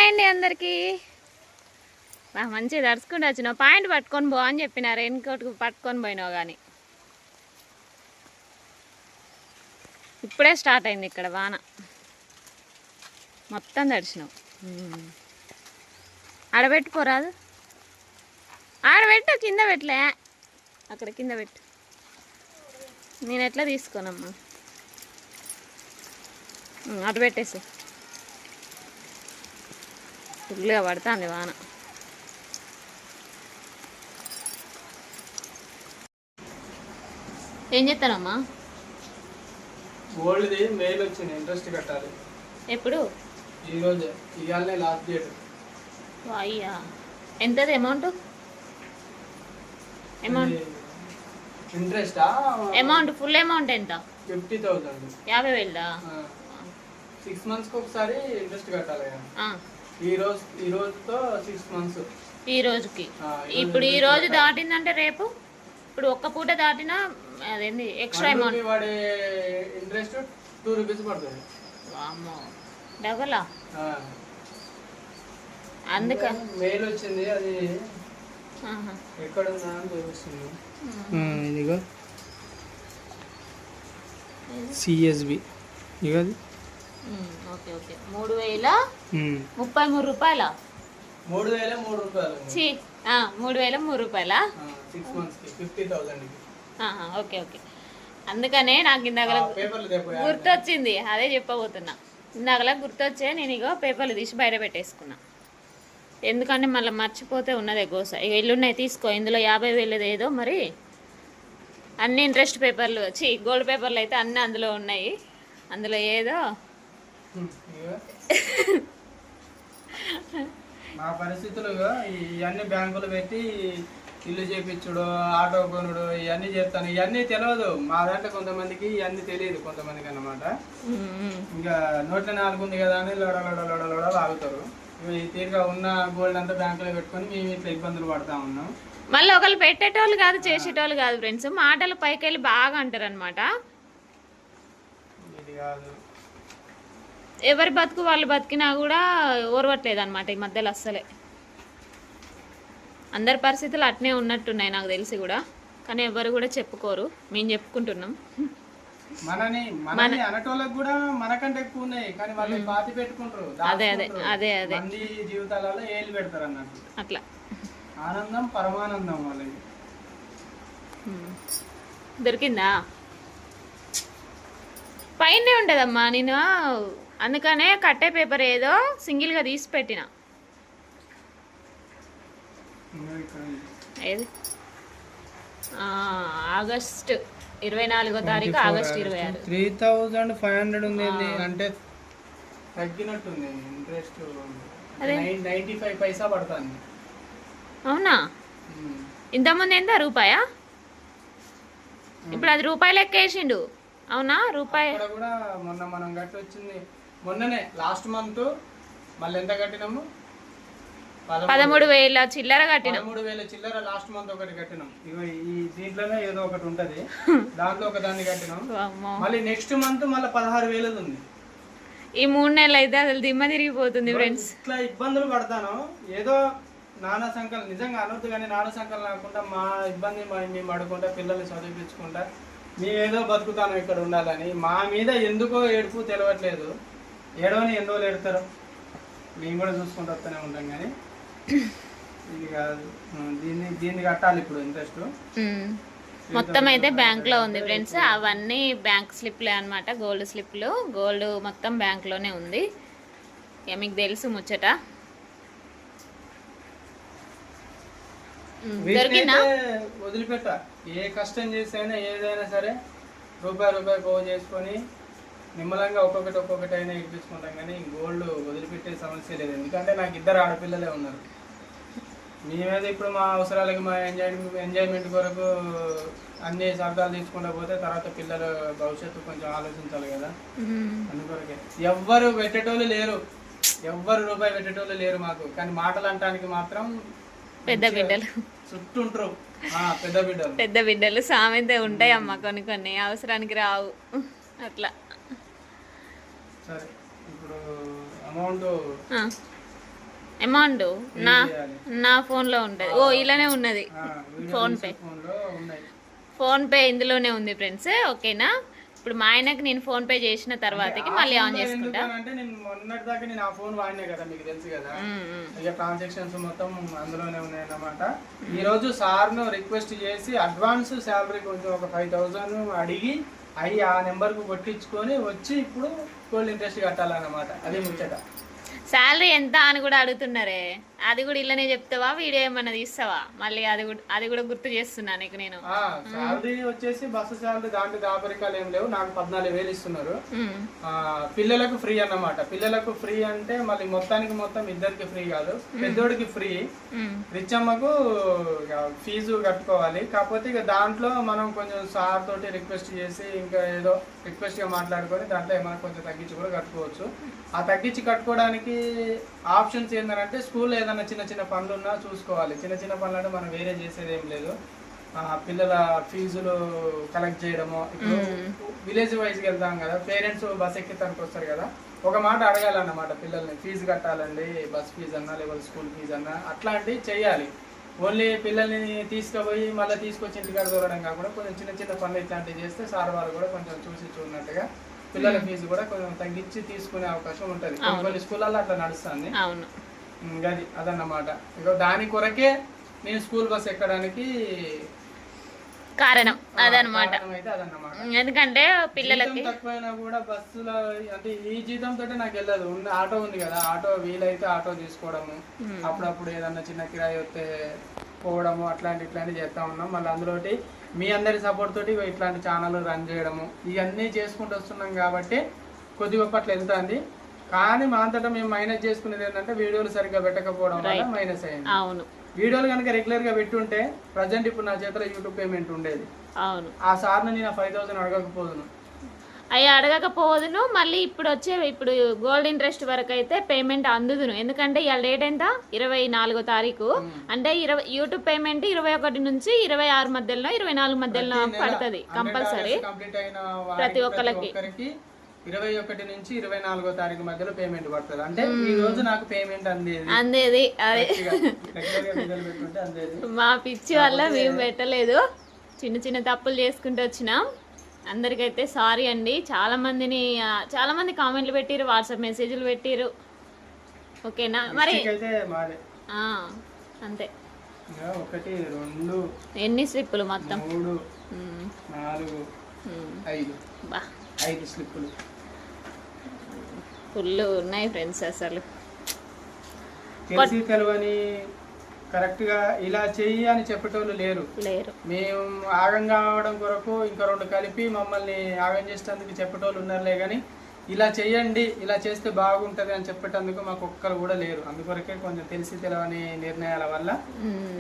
Hi అండి అందరికీ. మంచిగా తడుచుకుంటూ వచ్చినావు. పాయింట్ పట్టుకొని పో అని చెప్పిన, రెయిన్ కోట్ పట్టుకొని పోయినావు కానీ ఇప్పుడే స్టార్ట్ అయింది ఇక్కడ వాన. మొత్తం తడిచినావు. ఆడబెట్టుకోరాదు, ఆడబెట్టు, కింద పెట్టలే, అక్కడ కింద పెట్టు. నేను ఎట్లా తీసుకోనమ్మా, అటు పెట్టేసి. ఫుల్గా పడుతుంది వాన. ఏం చేస్తానమ్మా? గోల్డ్ది మెయిల్ వచ్చింది, ఇంట్రెస్ట్ కట్టాలి. ఎప్పుడు? ఈరోజు, ఇవాళనే లాస్ట్ డేట్. అయ్యా, ఎంతది అమౌంట్? ఇంట్రెస్టా? అమౌంట్ ఫుల్ అమౌంట్ ఎంత? 50,000. 50,000. 6 monthsకి ఒకసారి ఇంట్రెస్ట్ కట్టాలి. ఈ రోజుతో 6 months. ఈ రోజుకి ఇప్పుడు ఈ రోజు దాటిందంటే రేపు, ఇప్పుడు ఒక్క పూట దాటినా అదేంది ఎక్స్ట్రా అమౌంట్ వాడే ఇంట్రెస్ట్ 2 rupees పడుతుంది. వామ్మో, డబలా? అందుక మెయిల్ వచ్చింది, అది ఎక్కడ ఉందా అని చూపిస్తుంది. ఇదిగో సిఎస్బి. ఇక ఓకే ఓకే. 3,033 రూపాయల? 3,003 రూపాయలు. 3,003 రూపాయల 6 monthsకి 50,000. Okay okay. అందుకనే నాకు ఇందాక గుర్తొచ్చింది, అదే చెప్పబోతున్నా. ఇందాకలా గుర్తొచ్చే నేను ఇగో పేపర్లు తీసి బయట పెట్టేసుకున్నా. ఎందుకంటే మళ్ళీ మర్చిపోతే ఉన్నదే గోస. ఇక ఇల్లున్నాయి తీసుకో. ఇందులో 50,000 ఏదో మరి అన్ని ఇంట్రెస్ట్ పేపర్లు గోల్డ్ పేపర్లు అయితే అన్నీ అందులో ఉన్నాయి. అందులో ఏదో మా పరిస్థితులు ఇవన్నీ బ్యాంకులు పెట్టి ఇల్లు చేపించుడు, ఆటో కొనుడు, ఇవన్నీ చేస్తాను. ఇవన్నీ తెలియదు మా దాంట్లో కొంతమందికి, ఇవన్నీ తెలియదు కొంతమందికి అన్నమాట. ఇంకా 104 ఉంది కదా అని లోడ ఆగుతారు. తీరుగా ఉన్న గోల్డ్ అంతా బ్యాంకులో పెట్టుకొని మేము ఇట్లా ఇబ్బందులు పడతా ఉన్నాం. మళ్ళీ ఒకళ్ళు పెట్టేటోళ్ళు కాదు, చేసేటోళ్ళు కాదు ఫ్రెండ్స్. మాటలు పైకి వెళ్ళి బాగా అంటారు అనమాట. ఇది కాదు, ఎవరి బతుకు వాళ్ళు బతికినా కూడా ఓర్వట్లేదు అనమాట ఈ మధ్యలో అస్సలే. అందరి పరిస్థితులు అట్నే ఉన్నట్టున్నాయి నాకు తెలిసి కూడా, కానీ ఎవరు కూడా చెప్పుకోరు. మేము చెప్పుకుంటున్నాం. మనని అనటోళ్ళకి కూడా మనకంటే ఎక్కువ ఉన్నాయి, కానీ వాళ్ళు పాతి పెట్టుకుంటారు. అదే అదే అదే అదే మంది జీవితాలలో ఏలు పెడతారు అన్నట్టు. అట్లా ఆనందం పరమానందం వాళ్ళకి. దొరికిందా? పైనే ఉంటుందమ్మా. నేను అందుకనే కట్టే పేపర్ ఏదో సింగిల్గా తీసి పెట్టిన. ఏది? ఆగస్టు 24వ తారీఖు, ఆగస్టు 26. 3,500 ఉంది. అంటే తగ్గినట్టుంది ఇంట్రెస్ట్. 95 పైసా పడుతుంది. అవునా? ఇంతకుముందు ఎంత? రూపాయా? ఇప్పుడు అది రూపాయలు ఎక్కేసిండు. అవునా? రూపాయి కూడా మొన్న మనం గట్టి వచ్చింది. మొన్ననే లాస్ట్ మంత్ మళ్ళీ ఎంత కట్టినాము? 13,000 చిల్లర కట్టినాం. 13,000 చిల్లర లాస్ట్ మంత్ ఒకటి కట్టినాం. ఈ దీంట్లోనే ఏదో ఒకటి ఉంటది, దాంట్లో ఒక దాన్ని కట్టినాం. మళ్ళీ నెక్స్ట్ మంత్ మళ్ళీ 16,000 ఉంది. ఈ 3 నెలలు అయితే అసలు దిమ్మ తిరిగిపోతుంది ఫ్రెండ్స్. ఇట్లా ఇబ్బందులు పడతాను. ఏదో నానా సంకలం, నిజంగా అనొద్దు కానీ నానా సంకలం లేకుండా మా ఇబ్బంది మేము పడుకుంటా, పిల్లల్ని చదివించుకుంటా మేమేదో బతుకుతాను ఇక్కడ ఉండాలని. మా మీద ఎందుకో ఏడుపు తెలియట్లేదు. ఏడవని ఎన్ని రోజులు ఏడుతారు, మేము కూడా చూసుకుంటూ వస్తూనే ఉంటాం. కానీ ఇది కాదు, దీన్ని కట్టాలి ఇప్పుడు ఇంట్రెస్ట్. మొత్తం అయితే బ్యాంక్లో ఉంది ఫ్రెండ్స్. అవన్నీ బ్యాంక్ స్లిప్లే అనమాట, గోల్డ్ స్లిప్లు. గోల్డ్ మొత్తం బ్యాంక్లోనే ఉంది. ఇక మీకు తెలుసు ముచ్చట. దొరికిందా? వదిలిపెట్ట. ఏ కష్టం చేసైనా ఏదైనా సరే రూపాయి పోగు చేసుకొని నిమ్మలంగా ఒక్కొక్కటి అయినా ఇప్పించుకుంటాం. కానీ గోల్డ్ వదిలిపెట్టే సమస్య లేదు. ఎందుకంటే నాకు 2 ఆడపిల్లలే ఉన్నారు. మేమేదో ఇప్పుడు మా అవసరాలకి, మా ఎంజాయ్మెంట్ కొరకు అన్ని సరదాలు తీసుకుంటూ పోతే తర్వాత పిల్లల భవిష్యత్తు కొంచెం ఆలోచించాలి కదా. అందుకొరకే ఎవ్వరు పెట్టేటోళ్ళు లేరు, ఎవ్వరు రూపాయి పెట్టేటోళ్ళు లేరు మాకు. కానీ మాటలు అనటానికి మాత్రం పెద్ద బిడ్డలు చుట్టూంటారు. పెద్ద బిడ్డలు సామెత ఉంటాయి అమ్మ, కొన్ని అవసరానికి రావు అట్లా. సరే, ఇప్పుడు అమౌంట్ అమౌంట్ నా చేయాలి. నా ఫోన్లో ఉంటుంది. ఓ ఇలానే ఉన్నది ఫోన్ పే. ఫోన్లో ఉన్నాయి. ఫోన్ పే ఇందులోనే ఉంది ఫ్రెండ్స్. ఓకేనా, ఇప్పుడు మా ఆయనకి నేను ఫోన్ పే చేసిన తర్వాతకి మళ్ళీ ఆన్ చేసుకుంటా. అంటే నేను మొన్నటి దాకా నేను ఆ ఫోన్ వాడినా కదా, మీకు తెలుసు కదా. ఇక ట్రాన్సాక్షన్స్ మొత్తం అందులోనే ఉన్నాయి అన్నమాట. ఈ రోజు సార్ను రిక్వెస్ట్ చేసి అడ్వాన్స్ శాలరీ కొంచెం ఒక 5,000 అడిగి అవి ఆ నెంబర్ కు కొట్టించుకొని వచ్చి ఇప్పుడు గోల్డ్ ఇంట్రెస్ట్ కట్టాలన్నమాట. అదే ముచ్చట. శాలరీ ఎంత అని కూడా అడుగుతున్నారే, అది కూడా ఇల్లనే చెప్తావా, వీడియో ఏమన్నా తీస్తావా మళ్ళీ? అది కూడా గుర్తు చేస్తున్నా నీకు నేను. శాలరీ వచ్చేసి బస్సు శాలరీ, దాంట్లో దాపరికాలు ఏం లేవు. నాకు 14,000 ఇస్తున్నారు. పిల్లలకు ఫ్రీ అన్నమాట. పిల్లలకు ఫ్రీ అంటే మళ్ళీ మొత్తం ఇద్దరికి ఫ్రీ కాదు, పెద్దోడికి ఫ్రీ. రిచ్చమ్మకు ఫీజు కట్టుకోవాలి. కాకపోతే ఇక దాంట్లో మనం కొంచెం సార్ తోటి రిక్వెస్ట్ చేసి ఇంకా ఏదో రిక్వెస్ట్ గా మాట్లాడుకొని దాంట్లో ఏమైనా కొంచెం తగ్గించి కూడా కట్టుకోవచ్చు. ఆ తగ్గించి కట్టుకోవడానికి ఆప్షన్స్ ఏంటంటే స్కూల్లో ఏదైనా చిన్న చిన్న పనులు ఉన్నా చూసుకోవాలి. చిన్న చిన్న పనులు అంటే మనం వేరే చేసేది ఏం లేదు. పిల్లల ఫీజులు కలెక్ట్ చేయడము. ఇప్పుడు విలేజ్ వైజ్కి వెళ్తాం కదా, పేరెంట్స్ బస్ ఎక్కితానికి వస్తారు కదా, ఒక మాట అడగాలన్నమాట పిల్లల్ని, ఫీజు కట్టాలండి, బస్ ఫీజు అన్నా లేకపోతే స్కూల్ ఫీజు అన్నా, అట్లాంటివి చేయాలి. ఓన్లీ పిల్లల్ని తీసుకుపోయి మళ్ళీ తీసుకొచ్చి ఇంటికాడ దూరడం కాకుండా కొంచెం చిన్న చిన్న పనులు ఇట్లాంటివి చేస్తే సార్ వాళ్ళు కూడా కొంచెం చూసి చూడనట్టుగా పిల్లల ఫీజు కూడా కొంచెం తగ్గించి తీసుకునే అవకాశం ఉంటుంది. కొన్ని స్కూళ్ళల్లో అట్లా నడుస్తుంది. అదన్నమాట. ఇక దాని కొరకే నేను స్కూల్ బస్ ఎక్కడానికి కారణం అదనమాట. ఎందుకంటే పిల్లలకి తక్కువైనా కూడా బస్సులో అంటే ఈ జీతంతో నాకు వెళ్ళదు. ఆటో ఉంది కదా, ఆటో వీలైతే ఆటో తీసుకోవడము, అప్పుడప్పుడు ఏదన్నా చిన్న కిరాయి వస్తే పోవడము, ఇట్లాంటి చేస్తా ఉన్నాం. మళ్ళీ అందులోటి మీ అందరి సపోర్ట్ తోటి ఇట్లాంటి ఛానల్ రన్ చేయడము ఇవన్నీ చేసుకుంటూ వస్తున్నాం కాబట్టి కొద్ది గొప్ప అట్లా వెళ్తుంది. కానీ మా అంతటా మేము మైనస్ చేసుకునేది ఏంటంటే వీడియోలు సరిగ్గా పెట్టకపోవడం వల్ల మైనస్ అయింది. అవును, వీడియోలు కనుక రెగ్యులర్ గా పెట్టుంటే ప్రజెంట్ ఇప్పుడు నా చేతిలో యూట్యూబ్ పేమెంట్ ఉండేది. అవును, ఆ సార్ని నేను 5,000 అడగకపోదును. అవి అడగకపోదును. మళ్ళీ ఇప్పుడు గోల్డ్ ఇంట్రెస్ట్ వరకు అయితే పేమెంట్ అందుదును. ఎందుకంటే ఇవాళ డేట్ ఎంత, 24వ తారీఖు. అంటే యూట్యూబ్ పేమెంట్ 21 నుంచి 26 మధ్యలో 24 మధ్యలో పడుతుంది కంపల్సరీ ప్రతి ఒక్కరికి. 21 నుంచి 24వ తారీఖు మధ్యలో పేమెంట్ పడుతుంది. అంటే ఈ రోజు నాకు పేమెంట్ అందేది. అదే మా పిచ్చి వల్ల మేము పెట్టలేదు, చిన్న చిన్న తప్పులు చేసుకుంటూ వచ్చినాం. అందరికైతే సారీ అండి. చాలా మంది కామెంట్లు పెట్టిరు, వాట్సాప్ మెసేజ్లు పెట్టిరు. ఓకేనా మరి అంతే. 1 2 ఎన్ని స్లిప్పులు మొత్తం? 3 4 5 స్లిప్పులు ఫుల్ ఉన్నాయి ఫ్రెండ్స్. అసలు తెలిసి తెలవని కరెక్ట్ గా ఇలా చెయ్యి అని చెప్పేటోళ్ళు లేరు. మేము ఆగం కావడం కొరకు ఇంకా 2 కలిపి మమ్మల్ని ఆగం చేసేందుకు చెప్పేటోళ్ళు ఉన్నారులే, కానీ ఇలా చెయ్యండి, ఇలా చేస్తే బాగుంటది అని చెప్పేటందుకు మాకు ఒక్కరు కూడా లేరు. అందుకొరకే కొంచెం తెలిసి తెలవని నిర్ణయాల వల్ల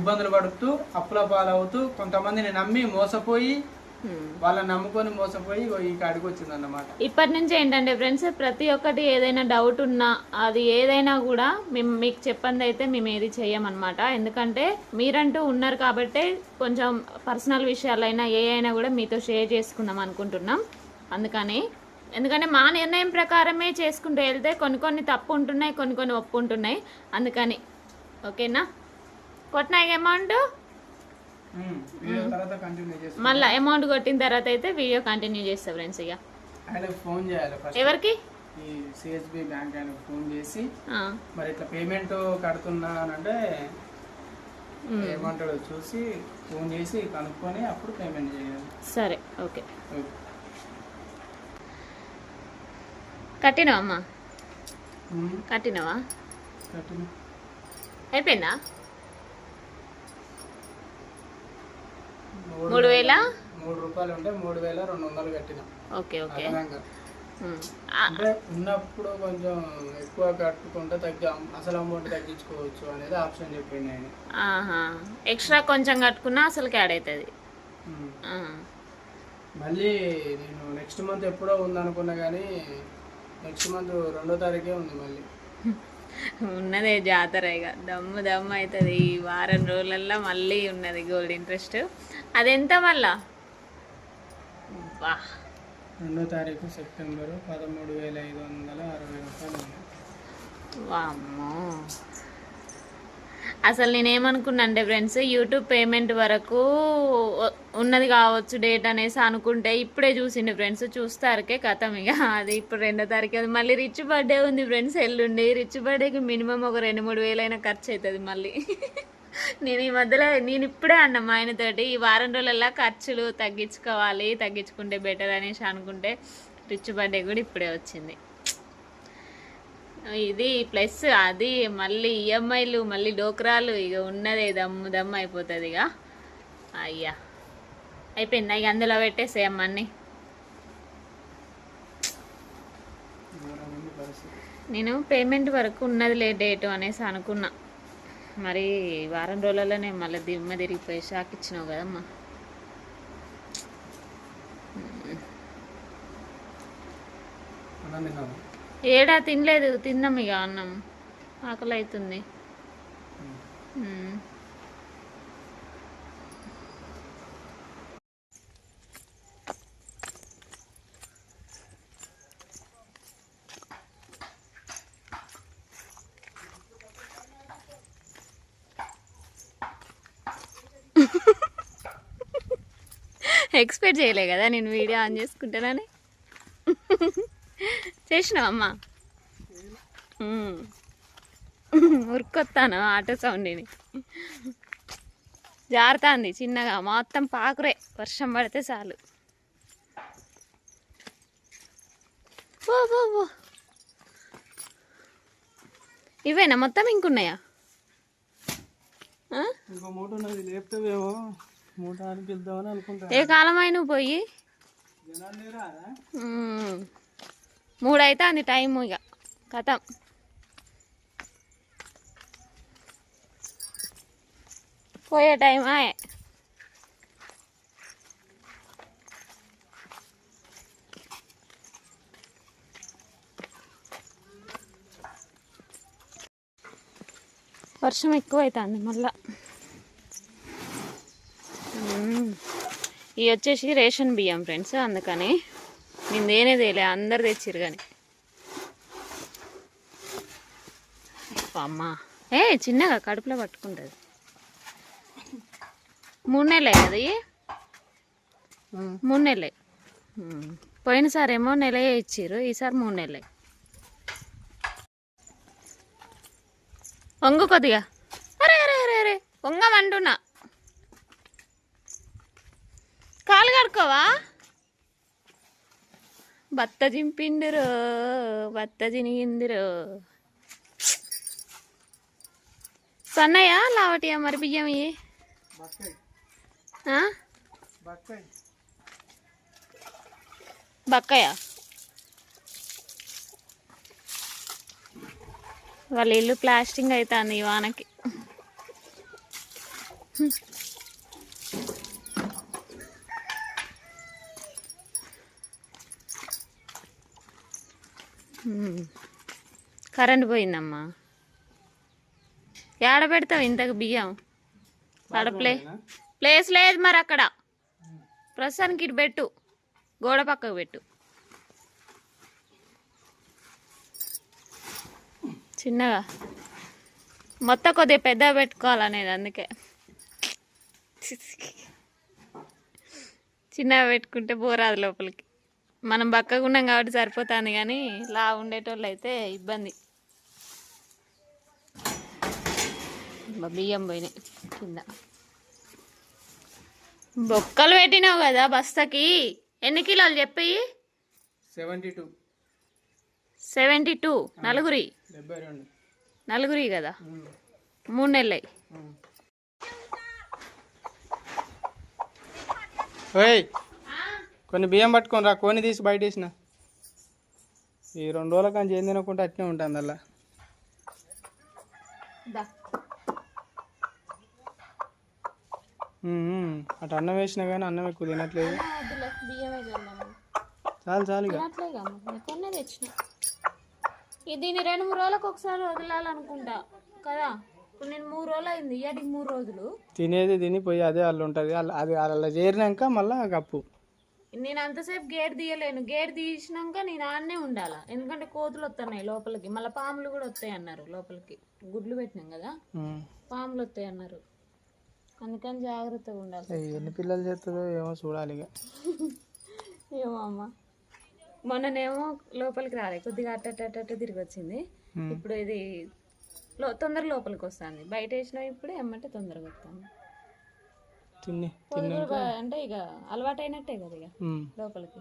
ఇబ్బందులు పడుతూ అప్పుల పాలవుతూ కొంతమందిని నమ్మి మోసపోయి వాళ్ళని నమ్ముకొని మోసపోయి ఈ కాడికి వచ్చింది అన్నమాట. ఇప్పటి నుంచి ఏంటంటే ఫ్రెండ్స్, ప్రతి ఒక్కటి ఏదైనా డౌట్ ఉన్నా అది ఏదైనా కూడా మేము మీకు చెప్పండి అయితే మేము ఏది చెయ్యమన్నమాట. ఎందుకంటే మీరంటూ ఉన్నారు కాబట్టి కొంచెం పర్సనల్ విషయాలైనా ఏ అయినా కూడా మీతో షేర్ చేసుకుందాం అనుకుంటున్నాం. ఎందుకంటే మా నిర్ణయం ప్రకారమే చేసుకుంటూ వెళ్తే కొన్ని తప్పు ఉంటున్నాయి, కొన్ని ఒప్పు ఉంటున్నాయి. అందుకని ఓకేనా. కొట్టినాయి అమౌంట్, మళ్ళీ అమౌంట్ కొట్టిన తర్వాత అయితే వీడియో కంటిన్యూ చేస్తా ఫ్రెండ్స్. ఇక ఫోన్ చేయాలి ఎవరికి, ఈ సిఎస్బి బ్యాంక్ ఆయనకు ఫోన్ చేసి మరి ఇట్లా పేమెంట్ కడుతున్నా అంటే ఏమంటాడో చూసి ఫోన్ చేసి కనుక్కొని అప్పుడు పేమెంట్ చేయాలి. సరే ఓకే. కట్టినావా అమ్మా? కట్టినావా? అయిపోయిందా? 3,000 రూపాయలు ఉంటే 3,200 కట్టినా. Okay okay. అంటే ఉన్నప్పుడు కొంచెం ఎక్కువ కట్టుకుంటే అసలు అమౌంట్ తగ్గించుకోవచ్చు అనేది ఆప్షన్ చెప్పింది ఆయన. ఎక్స్ట్రా కొంచెం కట్టుకున్నా అసలు యాడ్ అవుతుంది. మళ్ళీ నేను నెక్స్ట్ మంత్ ఎప్పుడో ఉందనుకున్నా కానీ నెక్స్ట్ మంత్ 2వ తారీఖే ఉంది. మళ్ళీ ఉన్నదే జాతర, ఇక దమ్ము అవుతుంది. ఈ వారం రోజులల్లో మళ్ళీ ఉన్నది గోల్డ్ ఇంట్రెస్ట్. అదెంత మళ్ళా? 2వ తారీఖు సెప్టెంబర్ 13,560 రూపాయలు. వామ్మో, అసలు నేనేమనుకున్నా అంటే ఫ్రెండ్స్, యూట్యూబ్ పేమెంట్ వరకు ఉన్నది కావచ్చు డేట్ అనేసి అనుకుంటే, ఇప్పుడే చూసిండే ఫ్రెండ్స్, చూస్తారకే కథం ఇక. అది ఇప్పుడు 2వ తారీఖు, అది మళ్ళీ రిచ్ బర్త్డే ఉంది ఫ్రెండ్స్ ఎల్లుండి. రిచ్ బర్త్డేకి మినిమం ఒక 2-3 వేలైనా ఖర్చు అవుతుంది మళ్ళీ. నేను ఈ మధ్యలో ఇప్పుడే అన్నా మా ఆయనతోటి, ఈ వారం రోజులలో ఖర్చులు తగ్గించుకోవాలి, తగ్గించుకుంటే బెటర్ అనేసి అనుకుంటే, రిచ్ బర్త్డే కూడా ఇప్పుడే వచ్చింది. ఇది ప్లస్ అది మళ్ళీ ఈఎంఐలు, మళ్ళీ డోక్రాలు, ఇక ఉన్నదే దమ్ము అయిపోతుంది ఇక. అయ్యా అయిపోయిందా ఇక, అందులో పెట్టేసేయమ్మ అన్నీ. నేను పేమెంట్ వరకు ఉన్నదిలే డేటు అనేసి అనుకున్నా. మరి వారం రోజులలోనే మళ్ళీ దిమ్మ తిరిగిపోయి షాక్ ఇచ్చినావు కదమ్మా. ఏడా తినలేదు, తిందాం ఇక అన్నం, ఆకలి అవుతుంది. ఎక్స్పెక్ట్ చేయలే కదా నేను వీడియో ఆన్ చేసుకుంటానని. చేసినావు అమ్మా? ఉరుకొత్తాను ఆటో సౌండ్ని. జారుతుంది చిన్నగా, మొత్తం పాకురే, వర్షం పడితే చాలు. ఓ ఇవేనా మొత్తం, ఇంకున్నాయా? ఇంకో మూట ఉన్నది, లేపుతావేమో మూట అనిపిద్దామని అనుకుంటా. ఏ కాలమై నువ్వు పోయి? 3 అవుతుంది టైము, ఇక కథం. పోయే టైం ఆయే. వర్షం ఎక్కువ అవుతుంది మళ్ళా. ఇవి వచ్చేసి రేషన్ బియ్యం ఫ్రెండ్స్, అందుకని నేను తేలే, అందరు తెచ్చిర్రు కానీ. అమ్మా చిన్నగా కడుపులో పట్టుకుంటుంది. 3 నెలలే కదా ఇవి? 3 నెలలే. పోయినసారేమో నెలే ఇచ్చిర్రు, ఈసారి 3 నెలలే. వంగు కొద్దిగా. అరే అరే అరే అరే వంగమంటున్నా, కాలు కడుకోవా? బత్త చింపిందిరో, బత్త చినిగిందిరో. సన్నయ్య లావటియా మరి బియ్యం ఇవి? బక్కయా? వాళ్ళ ఇల్లు ప్లాస్టింగ్ అవుతుంది ఈ వానకి. కరెంట్ పోయిందమ్మా. ఏడ పెడతావు ఇంతకు బియ్యం? ఆడ ప్లేస్ లేదు మరి అక్కడ. ప్రస్తుతానికి ఇటు పెట్టు, గోడ పక్కకు పెట్టు. చిన్నగా మొత్తం కొద్దిగా పెద్దగా పెట్టుకోవాలనేది, అందుకే చిన్నగా పెట్టుకుంటే పోరాదు లోపలికి. మనం బక్కగా ఉన్నాం కాబట్టి సరిపోతుంది, కానీ లా ఉండేటోళ్ళు అయితే ఇబ్బంది. బియ్యం పోయినాయి కింద. బొక్కలు పెట్టినావు కదా బస్తాకి. ఎన్ని కిలోలు చెప్పి? 72. నలుగురి కదా, 3 నెలలు. కొన్ని బియ్యం పట్టుకొని రా, కొని తీసి బయట వేసిన. ఈ 2 రోజుల కానీ ఏం తినకుండా అట్నే ఉంటుంది అలా. అటు అన్నం వేసినా కానీ అన్నం ఎక్కువ తినట్లేదు. చాలు ఇక. దీన్ని 2-3 రోజులకు ఒకసారి వదలాలనుకుంటా కదా. ఇప్పుడు నేను 3 రోజులు అయింది, ఇయ్యాటికి 3 రోజులు తినేది తిని పోయి అదే వాళ్ళు ఉంటుంది. అది అలా చేరినాక మళ్ళీ కప్పు నేను అంతసేపు గేట్ తీయలేను. గేట్ తీసినాక నేను ఆడనే ఉండాలా, ఎందుకంటే కోతులు వస్తున్నాయి లోపలికి. మళ్ళీ పాములు కూడా వస్తాయి అన్నారు లోపలికి. గుడ్లు పెట్టినాం కదా, పాములు వస్తాయి అన్నారు. అందుకని జాగ్రత్తగా ఉండాలి. ఎన్ని పిల్లలు చేస్తుందో ఏమో చూడాలి ఇక. ఏమో అమ్మ, మొన్ననేమో లోపలికి రాలే, కొద్దిగా అట్ట తిరిగి వచ్చింది. ఇప్పుడు ఇది తొందర లోపలికి వస్తుంది. బయట వేసినా ఇప్పుడు ఎమ్మంటే తొందరగా వస్తుంది. అంటే ఇక అలవాటు అయినట్టే కదా ఇక లోపలికి.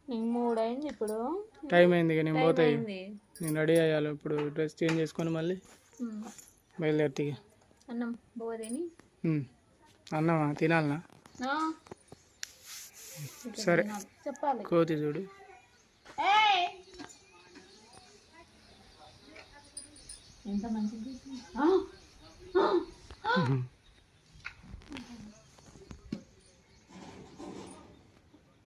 నీకు 3 అయింది ఇప్పుడు. టైం అయింది ఇక నేను పోతాయి. నేను రెడీ అయ్యాలి ఇప్పుడు, డ్రెస్ చేంజ్ చేసుకొని మళ్ళీ బయలుదేరి. అన్నం పోదేని. అన్నమా తినాలనా? సరే చెప్పాలి. కోతి చూడు. ఎంత మంచిది.